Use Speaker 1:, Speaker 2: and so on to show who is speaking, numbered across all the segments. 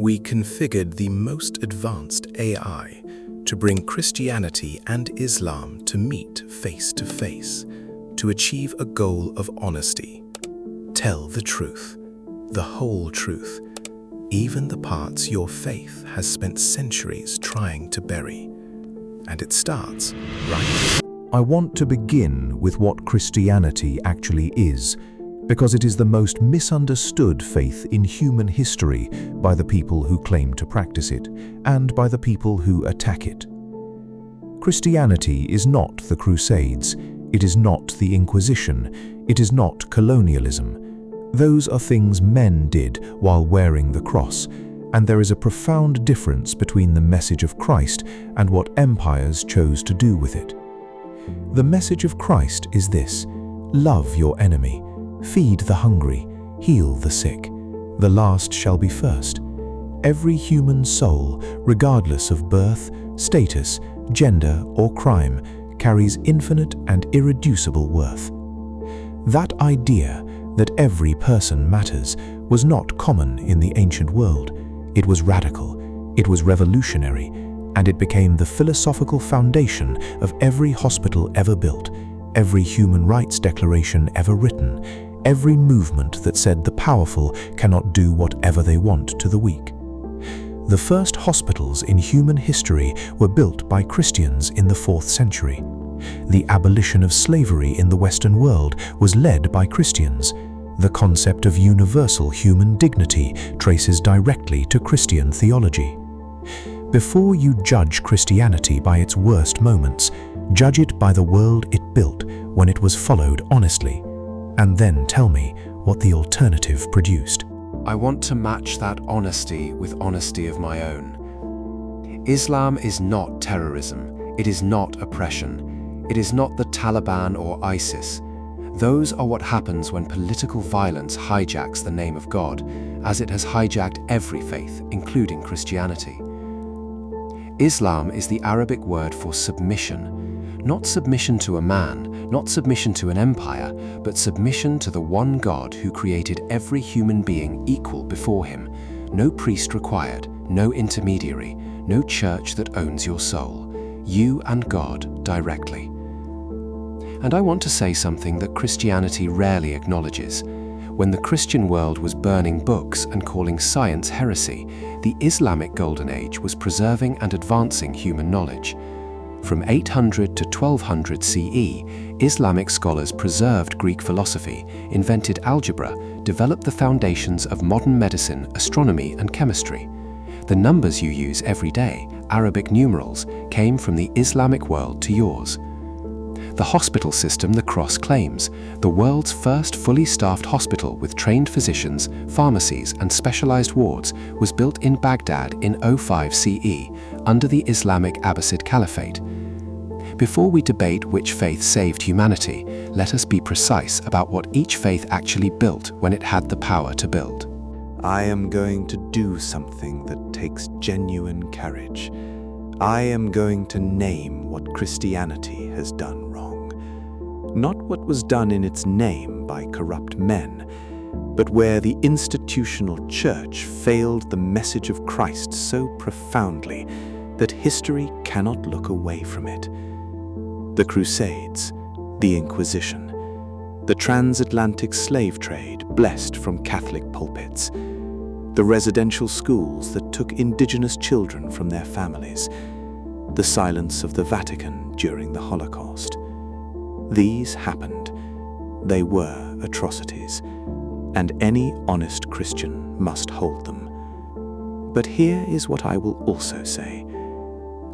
Speaker 1: we configured the most advanced AI to bring Christianity and Islam to meet face to face, to achieve a goal of honesty. Tell the truth, the whole truth, even the parts your faith has spent centuries trying to bury. And it starts right.
Speaker 2: I want to begin with what Christianity actually is, because it is the most misunderstood faith in human history by the people who claim to practice it and by the people who attack it. Christianity is not the Crusades, it is not the Inquisition, it is not colonialism. Those are things men did while wearing the cross, and there is a profound difference between the message of Christ and what empires chose to do with it. The message of Christ is this: love your enemy, feed the hungry, heal the sick. The last shall be first. Every human soul, regardless of birth, status, gender, or crime, carries infinite and irreducible worth. That idea that every person matters was not common in the ancient world. It was radical, it was revolutionary, and it became the philosophical foundation of every hospital ever built, every human rights declaration ever written, every movement that said the powerful cannot do whatever they want to the weak. The first hospitals in human history were built by Christians in the 4th century. The abolition of slavery in the Western world was led by Christians. The concept of universal human dignity traces directly to Christian theology. Before you judge Christianity by its worst moments, judge it by the world it built when it was followed honestly, and then tell me what the alternative produced.
Speaker 3: I want to match that honesty with honesty of my own. Islam is not terrorism. It is not oppression. It is not the Taliban or ISIS. Those are what happens when political violence hijacks the name of God, as it has hijacked every faith, including Christianity. Islam is the Arabic word for submission. Not submission to a man, not submission to an empire, but submission to the one God who created every human being equal before him. No priest required, no intermediary, no church that owns your soul. You and God directly. And I want to say something that Christianity rarely acknowledges. When the Christian world was burning books and calling science heresy, the Islamic Golden Age was preserving and advancing human knowledge. From 800 to 1200 CE, Islamic scholars preserved Greek philosophy, invented algebra, developed the foundations of modern medicine, astronomy, and chemistry. The numbers you use every day, Arabic numerals, came from the Islamic world to yours. The hospital system the Cross claims, the world's first fully staffed hospital with trained physicians, pharmacies, and specialized wards, was built in Baghdad in 05 CE under the Islamic Abbasid Caliphate. Before we debate which faith saved humanity, let us be precise about what each faith actually built when it had the power to build.
Speaker 4: I am going to do something that takes genuine courage. I am going to name what Christianity has done wrong. Not what was done in its name by corrupt men, but where the institutional church failed the message of Christ so profoundly that history cannot look away from it. The Crusades, the Inquisition, the transatlantic slave trade blessed from Catholic pulpits, the residential schools that took indigenous children from their families, the silence of the Vatican during the Holocaust. These happened. They were atrocities, and any honest Christian must hold them. But here is what I will also say.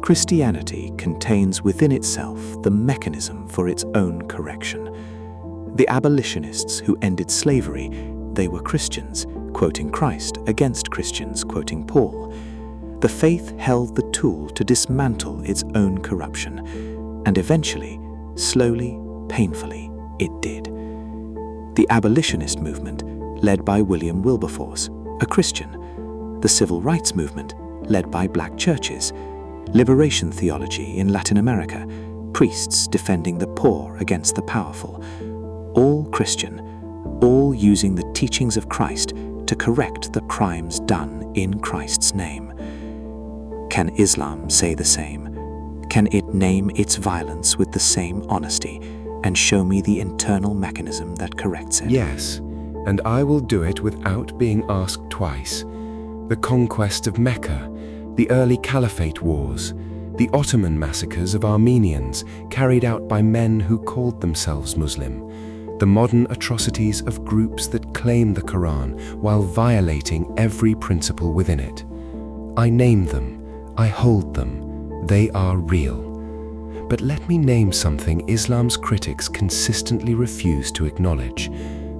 Speaker 4: Christianity contains within itself the mechanism for its own correction. The abolitionists who ended slavery, they were Christians, quoting Christ, against Christians, quoting Paul. The faith held the tool to dismantle its own corruption, and eventually, slowly, painfully, it did. The abolitionist movement, led by William Wilberforce, a Christian. The civil rights movement, led by black churches. Liberation theology in Latin America, priests defending the poor against the powerful. All Christian, all using the teachings of Christ
Speaker 5: to correct the crimes done in Christ's name. Can Islam say the same? Can it name its violence with the same honesty and show me the internal mechanism that corrects it?
Speaker 3: Yes, and I will do it without being asked twice. The conquest of Mecca, the early Caliphate wars, the Ottoman massacres of Armenians carried out by men who called themselves Muslim, the modern atrocities of groups that claim the Quran while violating every principle within it. I name them, I hold them, they are real. But let me name something Islam's critics consistently refuse to acknowledge.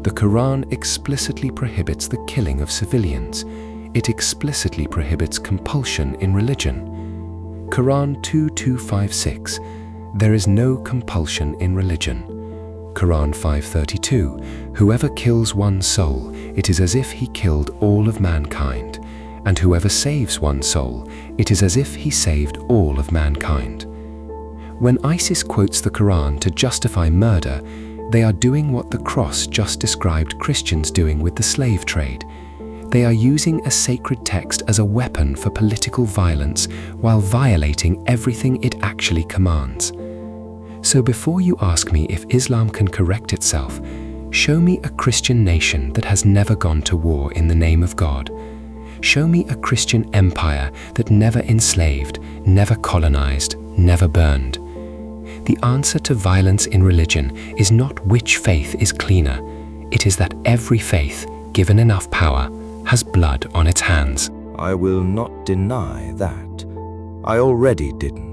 Speaker 3: The Quran explicitly prohibits the killing of civilians. It explicitly prohibits compulsion in religion. Quran 2256, there is no compulsion in religion. Quran 532, whoever kills one soul, it is as if he killed all of mankind. And whoever saves one soul, it is as if he saved all of mankind. When ISIS quotes the Quran to justify murder, they are doing what the cross just described Christians doing with the slave trade. They are using a sacred text as a weapon for political violence while violating everything it actually commands. So before you ask me if Islam can correct itself, show me a Christian nation that has never gone to war in the name of God. Show me a Christian empire that never enslaved, never colonized, never burned. The answer to violence in religion is not which faith is cleaner. It is that every faith, given enough power, has blood on its hands.
Speaker 2: I will not deny that. I already didn't.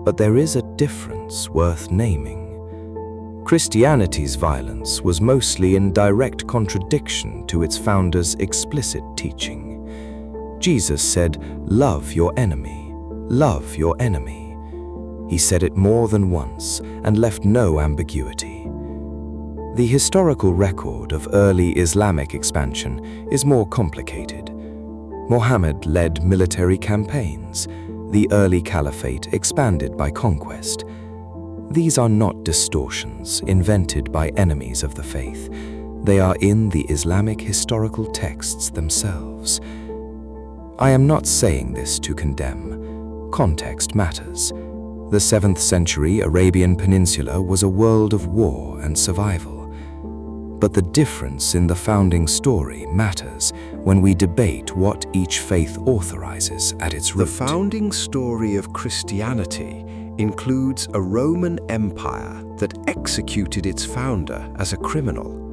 Speaker 2: But there is a difference worth naming. Christianity's violence was mostly in direct contradiction to its founder's explicit teaching. Jesus said, "Love your enemy, love your enemy." He said it more than once and left no ambiguity. The historical record of early Islamic expansion is more complicated. Muhammad led military campaigns. The early caliphate expanded by conquest. These are not distortions invented by enemies of the faith. They are in the Islamic historical texts themselves. I am not saying this to condemn. Context matters. The 7th century Arabian Peninsula was a world of war and survival. But the difference in the founding story matters when we debate what each faith authorizes at its root.
Speaker 3: The founding story of Christianity includes a Roman Empire that executed its founder as a criminal.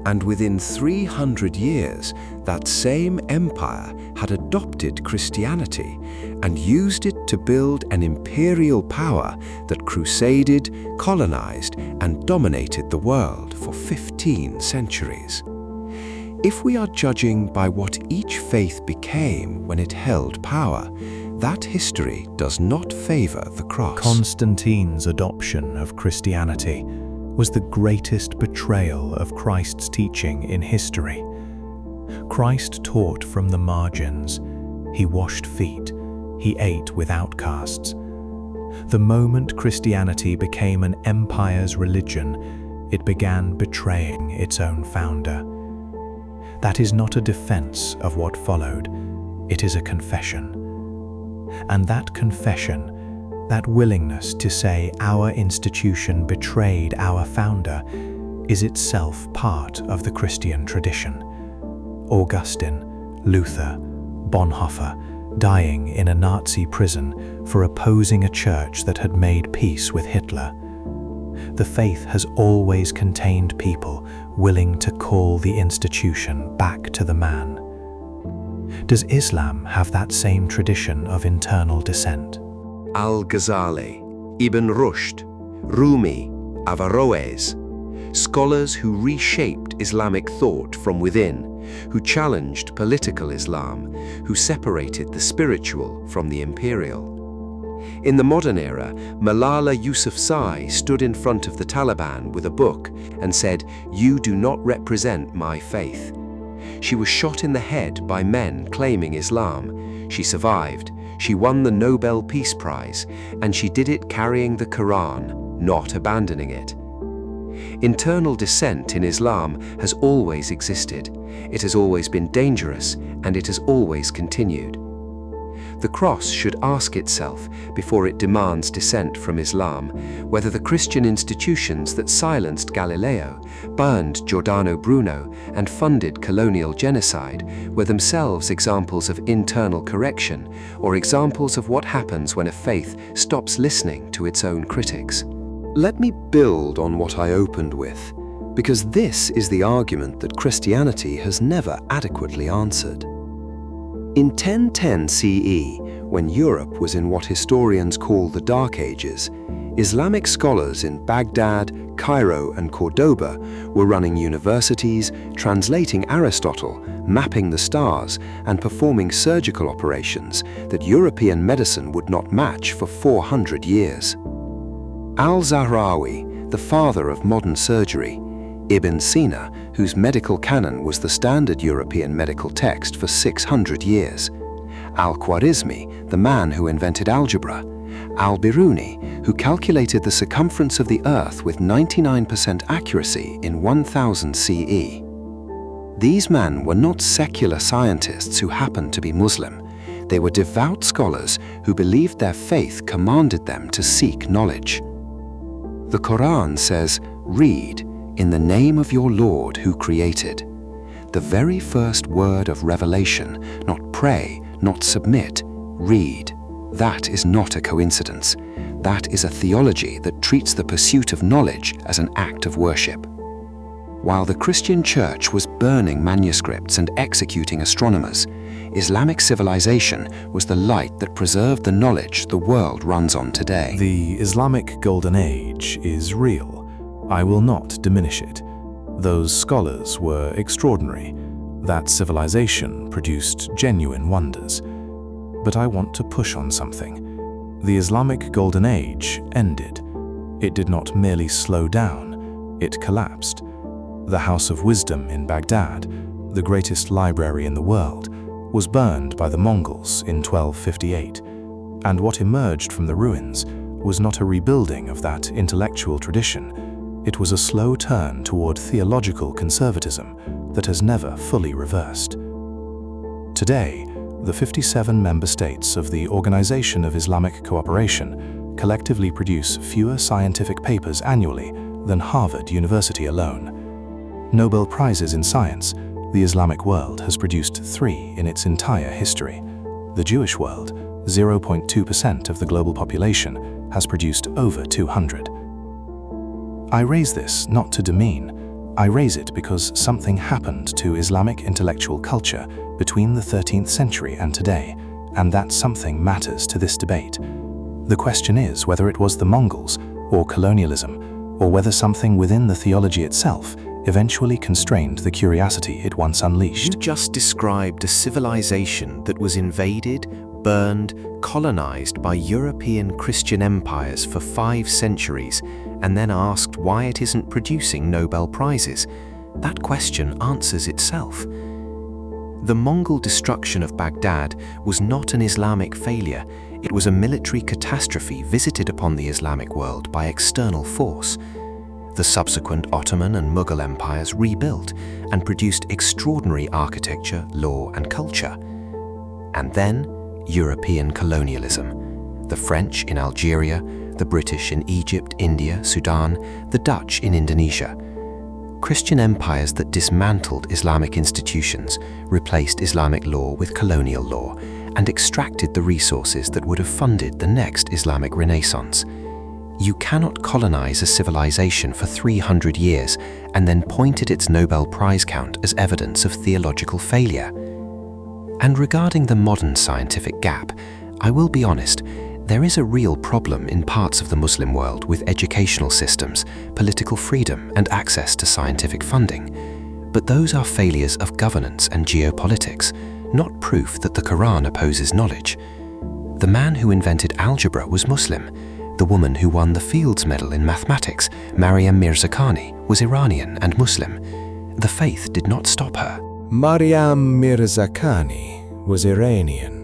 Speaker 3: And within 300 years, that same empire had adopted Christianity and used it to build an imperial power that crusaded, colonized, and dominated the world for 15 centuries. If we are judging by what each faith became when it held power, that history does not favor the cross.
Speaker 2: Constantine's adoption of Christianity was the greatest betrayal of Christ's teaching in history. Christ taught from the margins. He washed feet. He ate with outcasts. The moment Christianity became an empire's religion, it began betraying its own founder. That is not a defense of what followed. It is a confession. And that confession, that willingness to say our institution betrayed our founder, is itself part of the Christian tradition. Augustine, Luther, Bonhoeffer, dying in a Nazi prison for opposing a church that had made peace with Hitler. The faith has always contained people willing to call the institution back to the man. Does Islam have that same tradition of internal dissent?
Speaker 3: Al-Ghazali, Ibn Rushd, Rumi, Averroes, scholars who reshaped Islamic thought from within, who challenged political Islam, who separated the spiritual from the imperial. In the modern era, Malala Yousafzai stood in front of the Taliban with a book and said, "You do not represent my faith." She was shot in the head by men claiming Islam. She survived. She won the Nobel Peace Prize, and she did it carrying the Quran, not abandoning it. Internal dissent in Islam has always existed. It has always been dangerous, and it has always continued. The cross should ask itself, before it demands dissent from Islam, whether the Christian institutions that silenced Galileo, burned Giordano Bruno, and funded colonial genocide were themselves examples of internal correction, or examples of what happens when a faith stops listening to its own critics.
Speaker 6: Let me build on what I opened with, because this is the argument that Christianity has never adequately answered. In 1010 CE, when Europe was in what historians call the Dark Ages, Islamic scholars in Baghdad, Cairo, and Cordoba were running universities, translating Aristotle, mapping the stars, and performing surgical operations that European medicine would not match for 400 years. Al-Zahrawi, the father of modern surgery, Ibn Sina, whose medical canon was the standard European medical text for 600 years, Al-Khwarizmi, the man who invented algebra, Al-Biruni, who calculated the circumference of the Earth with 99% accuracy in 1000 CE. These men were not secular scientists who happened to be Muslim. They were devout scholars who believed their faith commanded them to seek knowledge. The Quran says, "Read, in the name of your Lord who created." The very first word of revelation, not pray, not submit, read. That is not a coincidence. That is a theology that treats the pursuit of knowledge as an act of worship. While the Christian church was burning manuscripts and executing astronomers, Islamic civilization was the light that preserved the knowledge the world runs on today.
Speaker 2: The Islamic Golden Age is real. I will not diminish it. Those scholars were extraordinary. That civilization produced genuine wonders. But I want to push on something. The Islamic Golden Age ended. It did not merely slow down, it collapsed. The House of Wisdom in Baghdad, the greatest library in the world, was burned by the Mongols in 1258, and what emerged from the ruins was not a rebuilding of that intellectual tradition. It was a slow turn toward theological conservatism that has never fully reversed. Today, the 57 member states of the Organization of Islamic Cooperation collectively produce fewer scientific papers annually than Harvard University alone. Nobel Prizes in science, the Islamic world has produced 3 in its entire history. The Jewish world, 0.2% of the global population, has produced over 200. I raise this not to demean. I raise it because something happened to Islamic intellectual culture between the 13th century and today, and that something matters to this debate. The question is whether it was the Mongols, or colonialism, or whether something within the theology itself eventually constrained the curiosity it once unleashed.
Speaker 1: You just described a civilization that was invaded, burned, colonized by European Christian empires for 5 centuries, and then asked why it isn't producing Nobel Prizes. That question answers itself. The Mongol destruction of Baghdad was not an Islamic failure. It was a military catastrophe visited upon the Islamic world by external force. The subsequent Ottoman and Mughal empires rebuilt and produced extraordinary architecture, law, and culture. And then, European colonialism. The French in Algeria, the British in Egypt, India, Sudan, the Dutch in Indonesia. Christian empires that dismantled Islamic institutions, replaced Islamic law with colonial law, and extracted the resources that would have funded the next Islamic Renaissance. You cannot colonize a civilization for 300 years and then point at its Nobel Prize count as evidence of theological failure. And regarding the modern scientific gap, I will be honest, there is a real problem in parts of the Muslim world with educational systems, political freedom, and access to scientific funding. But those are failures of governance and geopolitics, not proof that the Quran opposes knowledge. The man who invented algebra was Muslim. The woman who won the Fields Medal in mathematics, Maryam Mirzakhani, was Iranian and Muslim. The faith did not stop her.
Speaker 7: Maryam Mirzakhani was Iranian.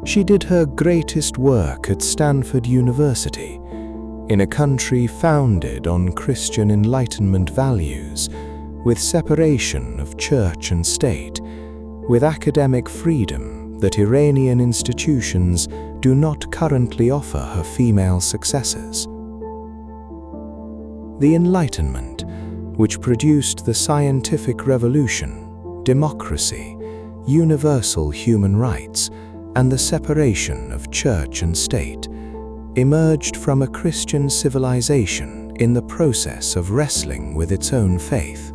Speaker 7: She did her greatest work at Stanford University, In a country founded on Christian Enlightenment values, with separation of church and state, with academic freedom that Iranian institutions do not currently offer her female successors. The Enlightenment, which produced the scientific revolution, democracy, universal human rights, and the separation of church and state, emerged from a Christian civilization in the process of wrestling with its own faith.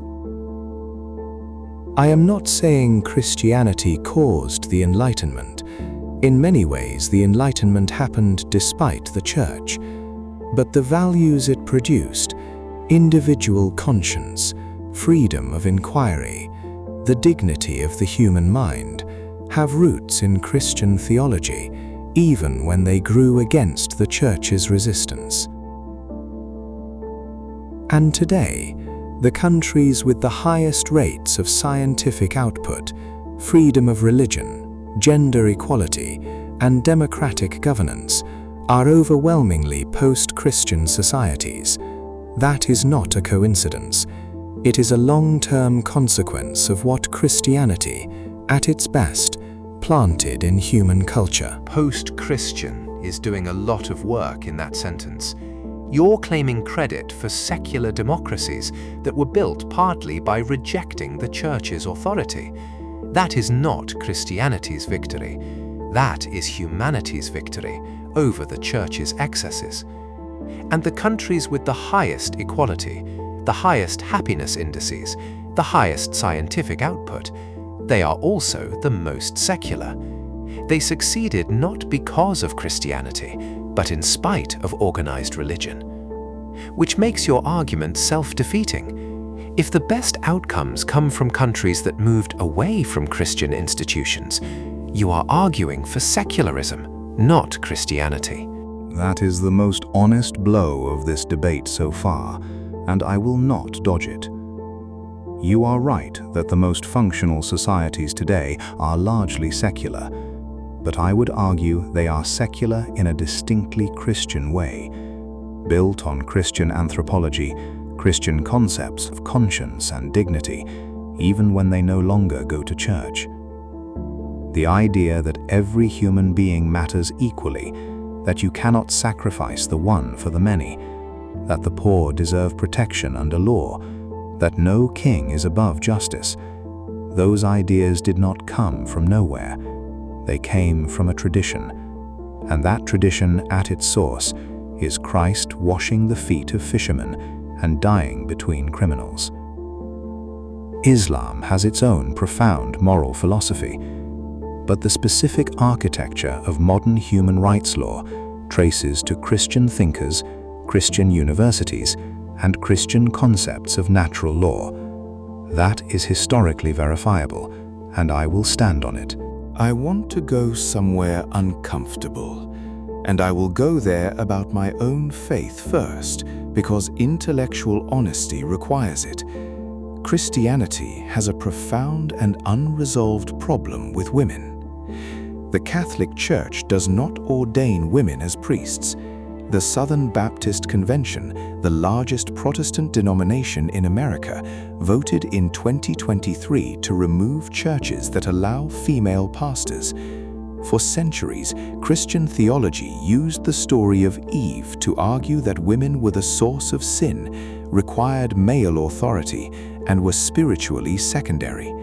Speaker 7: I am not saying Christianity caused the Enlightenment. In many ways, the Enlightenment happened despite the Church, but the values it produced, individual conscience, freedom of inquiry, the dignity of the human mind, have roots in Christian theology, even when they grew against the Church's resistance. And today, the countries with the highest rates of scientific output, freedom of religion, gender equality, and democratic governance are overwhelmingly post-Christian societies. That is not a coincidence. It is a long-term consequence of what Christianity, at its best, planted in human culture.
Speaker 3: Post-Christian is doing a lot of work in that sentence. You're claiming credit for secular democracies that were built partly by rejecting the Church's authority. That is not Christianity's victory. That is humanity's victory over the Church's excesses. And the countries with the highest equality, the highest happiness indices, the highest scientific output, they are also the most secular. They succeeded not because of Christianity, but in spite of organized religion. Which makes your argument self-defeating. If the best outcomes come from countries that moved away from Christian institutions, you are arguing for secularism, not Christianity.
Speaker 8: That is the most honest blow of this debate so far, and I will not dodge it. You are right that the most functional societies today are largely secular, but I would argue they are secular in a distinctly Christian way, built on Christian anthropology, Christian concepts of conscience and dignity, even when they no longer go to church. The idea that every human being matters equally, that you cannot sacrifice the one for the many, that the poor deserve protection under law, that no king is above justice. Those ideas did not come from nowhere. They came from a tradition, and that tradition at its source is Christ washing the feet of fishermen and dying between criminals. Islam has its own profound moral philosophy, but the specific architecture of modern human rights law traces to Christian thinkers, Christian universities, and Christian concepts of natural law. That is historically verifiable, and I will stand on it.
Speaker 1: I want to go somewhere uncomfortable, and I will go there about my own faith first, because intellectual honesty requires it. Christianity has a profound and unresolved problem with women. The Catholic Church does not ordain women as priests. The Southern Baptist Convention, the largest Protestant denomination in America, voted in 2023 to remove churches that allow female pastors. For centuries, Christian theology used the story of Eve to argue that women were the source of sin, required male authority, and were spiritually secondary.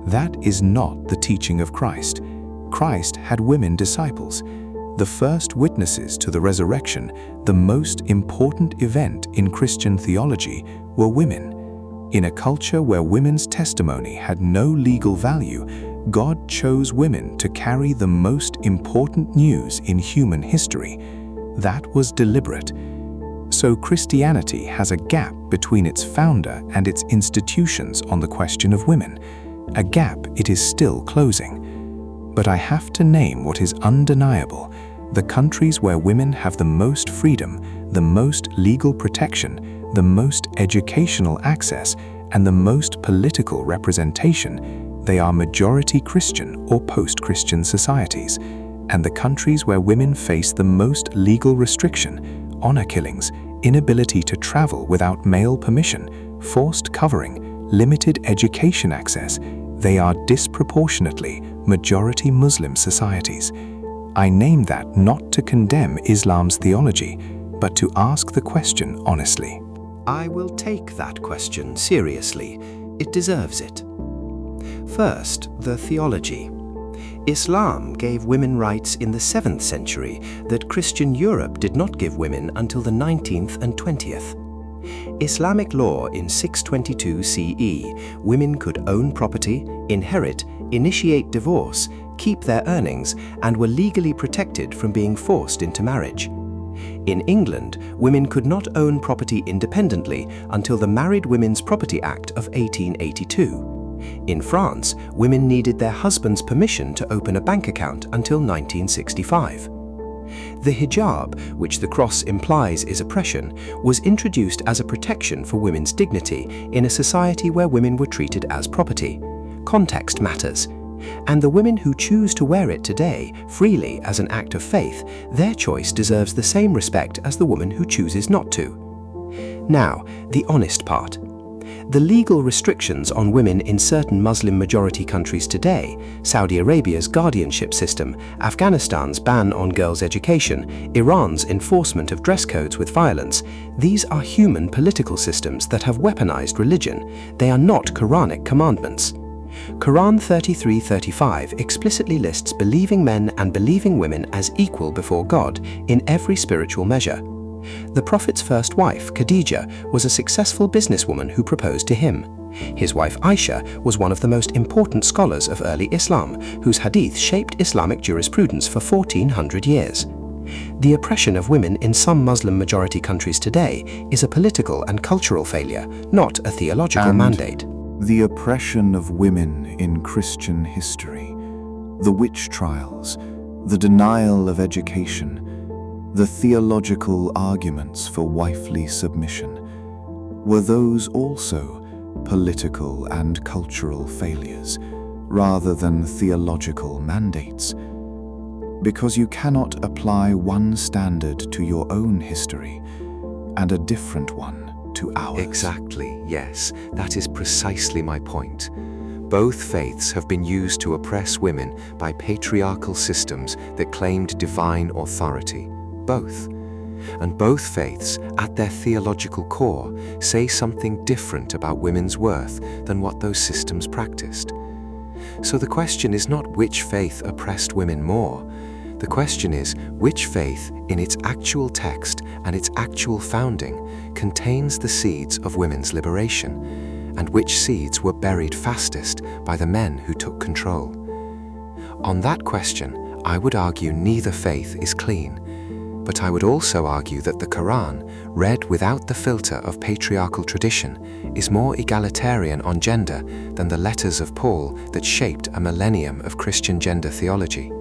Speaker 1: That is not the teaching of Christ. Christ had women disciples. The first witnesses to the resurrection, the most important event in Christian theology, were women. In a culture where women's testimony had no legal value, God chose women to carry the most important news in human history. That was deliberate. So Christianity has a gap between its founder and its institutions on the question of women, a gap it is still closing. But I have to name what is undeniable. The countries where women have the most freedom, the most legal protection, the most educational access, and the most political representation, they are majority Christian or post-Christian societies. And the countries where women face the most legal restriction
Speaker 7: honor killings, inability to travel without male permission, forced covering, limited education access, they are disproportionately majority Muslim societies. I name that not to condemn Islam's theology, but to ask the question honestly.
Speaker 3: I will take that question seriously. It deserves it. First, the theology. Islam gave women rights in the 7th century that Christian Europe did not give women until the 19th and 20th. Islamic law in 622 CE, women could own property, inherit, initiate divorce, keep their earnings, and were legally protected from being forced into marriage. In England, women could not own property independently until the Married Women's Property Act of 1882. In France, women needed their husband's permission to open a bank account until 1965. The hijab, which the cross implies is oppression, was introduced as a protection for women's dignity in a society where women were treated as property. Context matters. And the women who choose to wear it today, freely as an act of faith, their choice deserves the same respect as the woman who chooses not to. Now, the honest part. The legal restrictions on women in certain Muslim-majority countries today, Saudi Arabia's guardianship system, Afghanistan's ban on girls' education, Iran's enforcement of dress codes with violence, these are human political systems that have weaponized religion. They are not Quranic commandments. Quran 33:35 explicitly lists believing men and believing women as equal before God in every spiritual measure. The Prophet's first wife, Khadijah, was a successful businesswoman who proposed to him. His wife Aisha was one of the most important scholars of early Islam, whose hadith shaped Islamic jurisprudence for 1400 years. The oppression of women in some Muslim-majority countries today is a political and cultural failure, not a theological mandate.
Speaker 8: The oppression of women in Christian history, the witch trials, the denial of education, the theological arguments for wifely submission, were those also political and cultural failures, rather than theological mandates? Because you cannot apply one standard to your own history and a different one to ours.
Speaker 3: Exactly, yes. That is precisely my point. Both faiths have been used to oppress women by patriarchal systems that claimed divine authority. Both. And both faiths, at their theological core, say something different about women's worth than what those systems practiced. So the question is not which faith oppressed women more. The question is which faith, in its actual text and its actual founding, contains the seeds of women's liberation, and which seeds were buried fastest by the men who took control. On that question, I would argue neither faith is clean. But I would also argue that the Quran, read without the filter of patriarchal tradition, is more egalitarian on gender than the letters of Paul that shaped a millennium of Christian gender theology.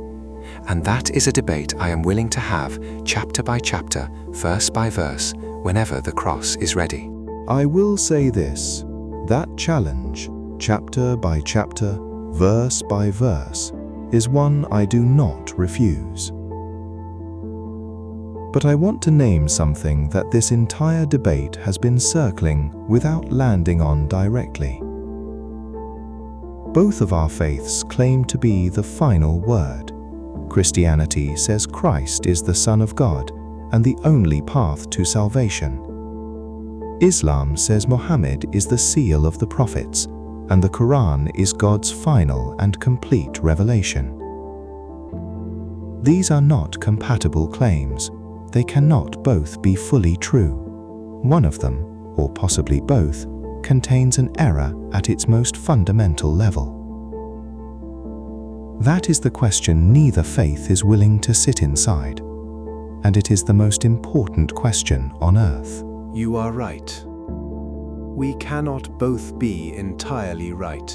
Speaker 3: And that is a debate I am willing to have, chapter by chapter, verse by verse, whenever the cross is ready.
Speaker 2: I will say this, that challenge, chapter by chapter, verse by verse, is one I do not refuse. But I want to name something that this entire debate has been circling without landing on directly. Both of our faiths claim to be the final word. Christianity says Christ is the Son of God and the only path to salvation. Islam says Muhammad is the seal of the prophets, and the Quran is God's final and complete revelation. These are not compatible claims. They cannot both be fully true. One of them, or possibly both, contains an error at its most fundamental level. That is the question neither faith is willing to sit inside, and it is the most important question on earth.
Speaker 3: You are right. We cannot both be entirely right.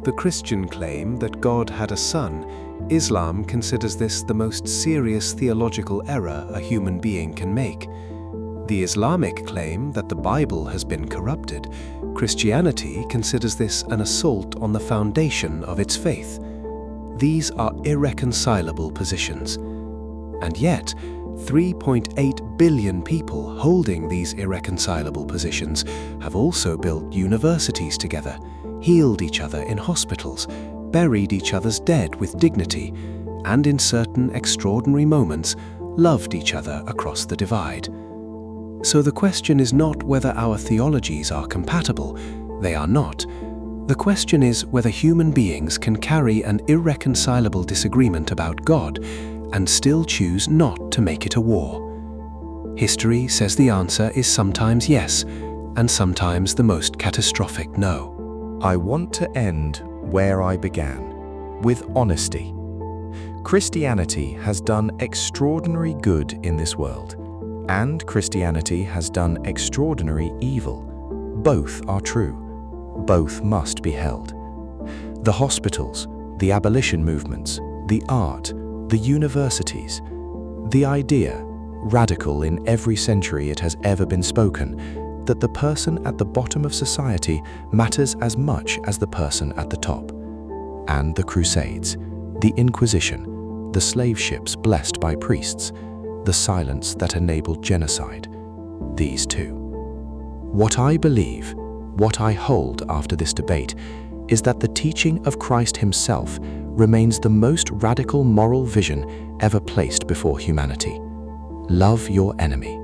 Speaker 3: The Christian claim that God had a son. Islam considers this the most serious theological error a human being can make. The Islamic claim that the Bible has been corrupted. Christianity considers this an assault on the foundation of its faith. These are irreconcilable positions. And yet, 3.8 billion people holding these irreconcilable positions have also built universities together, healed each other in hospitals, buried each other's dead with dignity, and in certain extraordinary moments loved each other across the divide. So the question is not whether our theologies are compatible. They are not. The question is whether human beings can carry an irreconcilable disagreement about God and still choose not to make it a war. History says the answer is sometimes yes, and sometimes the most catastrophic no.
Speaker 2: I want to end where I began, with honesty. Christianity has done extraordinary good in this world, and Christianity has done extraordinary evil. Both are true. Both must be held. The hospitals, the abolition movements, the art, the universities, the idea, radical in every century it has ever been spoken, that the person at the bottom of society matters as much as the person at the top. And the Crusades, the Inquisition, the slave ships blessed by priests, the silence that enabled genocide. These two. What I believe, what I hold after this debate, is that the teaching of Christ himself remains the most radical moral vision ever placed before humanity. Love your enemy.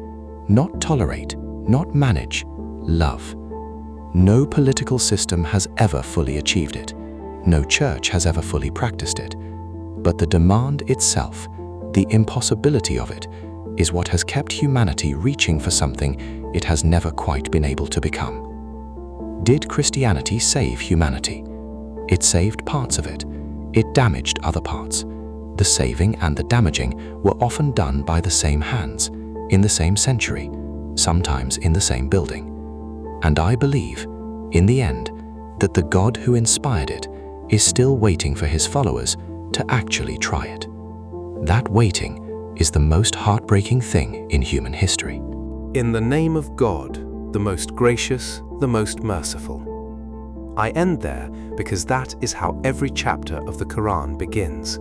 Speaker 2: Not tolerate, not manage, love. No political system has ever fully achieved it. No church has ever fully practiced it. But the demand itself, the impossibility of it, is what has kept humanity reaching for something it has never quite been able to become. Did Christianity save humanity? It saved parts of it. It damaged other parts. The saving and the damaging were often done by the same hands, in the same century, sometimes in the same building. And I believe, in the end, that the God who inspired it is still waiting for his followers to actually try it. That waiting is the most heartbreaking thing in human history.
Speaker 3: In the name of God, the most gracious, the most merciful. I end there because that is how every chapter of the Quran begins.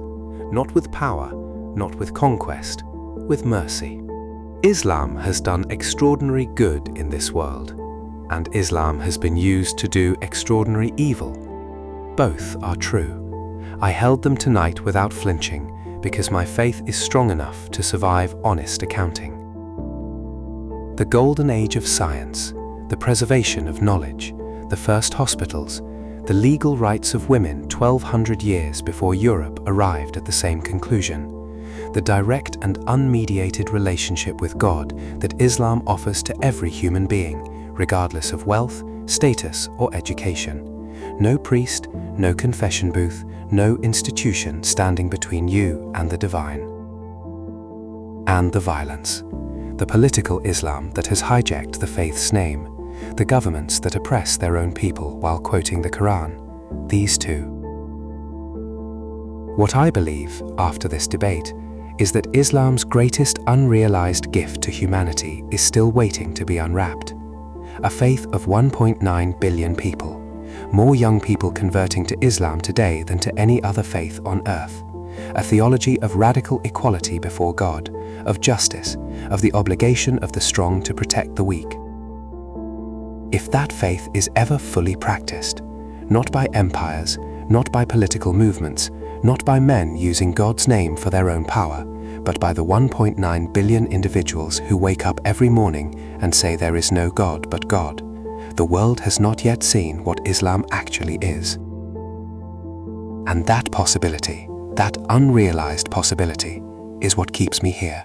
Speaker 3: Not with power, not with conquest, with mercy. Islam has done extraordinary good in this world, and Islam has been used to do extraordinary evil. Both are true. I held them tonight without flinching because my faith is strong enough to survive honest accounting. The golden age of science, the preservation of knowledge, the first hospitals, the legal rights of women 1200 years before Europe arrived at the same conclusion, the direct and unmediated relationship with God that Islam offers to every human being, regardless of wealth, status, or education. No priest, no confession booth, no institution standing between you and the divine. And the violence. The political Islam that has hijacked the faith's name, the governments that oppress their own people while quoting the Quran, these two. What I believe, after this debate, is that Islam's greatest unrealized gift to humanity is still waiting to be unwrapped. A faith of 1.9 billion people, more young people converting to Islam today than to any other faith on earth. A theology of radical equality before God, of justice, of the obligation of the strong to protect the weak. If that faith is ever fully practiced, not by empires, not by political movements, not by men using God's name for their own power, but by the 1.9 billion individuals who wake up every morning and say there is no God but God, the world has not yet seen what Islam actually is. And that possibility, that unrealized possibility, is what keeps me here.